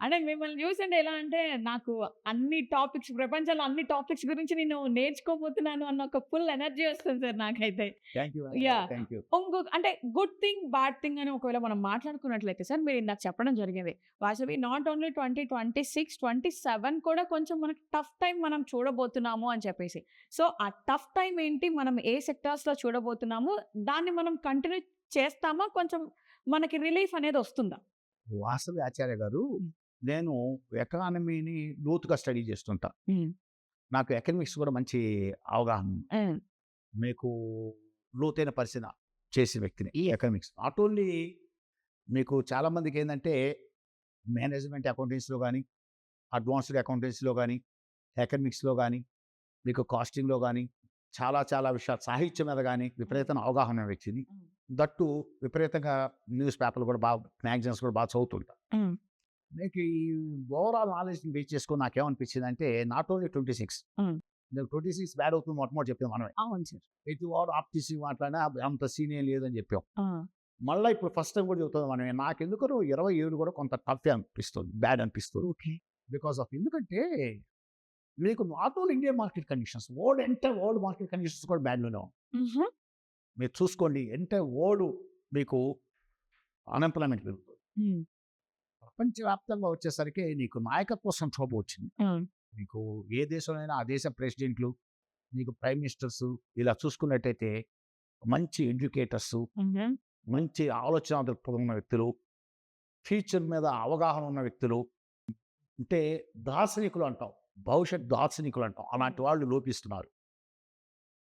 అంటే మిమ్మల్ని చూస్తుంటే ఎలా అంటే నాకు అన్ని టాపిక్స్ ప్రపంచంలో అన్ని టాపిక్స్ గురించి నేను నేర్చుకోబోతున్నాను అన్న ఒక ఫుల్ ఎనర్జీ వస్తుంది సార్ నాకైతే. Thank you. Yeah! Thank you. ఇంకొక అంటే గుడ్ థింగ్, బ్యాడ్ థింగ్ అని ఒకవేళ మనం మాట్లాడుకున్నట్లయితే సార్ మీరు ఇందాక చెప్పడం జరిగింది. వాసవి నాట్ ఓన్లీ 2026, 27 కూడా కొంచెం మనకి టఫ్ టైమ్ మనం చూడబోతున్నాము అని చెప్పేసి. సో, ఆ టఫ్ టైమ్ ఏంటి? మనం ఏ సెక్టార్స్‌లో చూడబోతున్నాము? దాన్ని మనం కంటిన్యూ చేస్తామా? కొంచెం మనకి రిలీఫ్ అనేది వస్తుందా? వాసవి ఆచార్య గారు, హ్మ్. నేను ఎకానమీని లోతుగా స్టడీ చేస్తుంటా. హ్మ్. నాకు ఎకనామిక్స్ కూడా మంచి అవగాహన ఉంది. హ్మ్. మీకు లోతైన పరిశీలన చేసిన వ్యక్తిని ఈ ఎకనామిక్స్. నాట్ ఓన్లీ మీకు చాలామందికి ఏందంటే మేనేజ్మెంట్ అకౌంటెన్సీలో గానీ, అడ్వాన్స్డ్ అకౌంటెన్సీలో గానీ, ఎకనామిక్స్‌లో గానీ, మీకు కాస్టింగ్‌లో గానీ, చాలా చాలా విషయాలు సాహిత్యం మీద గానీ విపరీతమైన అవగాహన ఉన్న వ్యక్తిని. హ్మ్. దట్టు విపరీతంగా న్యూస్ పేపర్లు కూడా బాగా, మ్యాగజైన్స్ కూడా బాగా చదువుతుంటా. హ్మ్. మీకు ఈ ఓవరాల్ నాలెడ్జ్‌ని బేస్ చేసుకొని నాకేమనిపించిందంటే నాట్ ఓన్లీ 26 హ్మ్. నేను 26 బ్యాడ్ అవుతుంది మొట్టమొదటి చెప్పాం మనమే. అవును సార్. ప్రతివాడు ఆప్టిసి మాట్లాడినా అంత సీన్ ఏం లేదని చెప్పాం. ఆ! మళ్ళా ఇప్పుడు ఫస్ట్ టైమ్ కూడా చెబుతున్నాం మనమే. నాకెందుకనో 27 కూడా కొంత టఫే అనిపిస్తుంది. బ్యాడ్ అనిపిస్తుంది. ఓకే. బికాస్ ఆఫ్ ఎందుకంటే మీకు not only Indian market conditions, world market conditions కూడా బ్యాడ్‌లోనే ఉన్నాయి. హుహు. మీరు చూసుకోండి వరల్డ్ మీకు అన్‌ఎంప్లాయ్‌మెంట్ పెరుగుతుంది. హ్మ్. ప్రపంచవ్యాప్తంగా వచ్చేసరికి నీకు నాయకత్వ సంక్షోభం వచ్చింది. హ్మ్. మీకు ఏ దేశంలోనైనా ఆ దేశ ప్రెసిడెంట్లు, మీకు ప్రైమ్ మినిస్టర్స్ ఇలా చూసుకున్నట్టయితే మంచి ఎడ్యుకేటర్సు, హుహు. మంచి ఆలోచనా దృక్పథం ఉన్న వ్యక్తులు, ఫ్యూచర్ మీద అవగాహన ఉన్న వ్యక్తులు, అంటే దార్శనికులు అంటాం. భవిష్యత్ దార్శనికులు అంటాం. అలాంటి వాళ్ళు లోపిస్తున్నారు.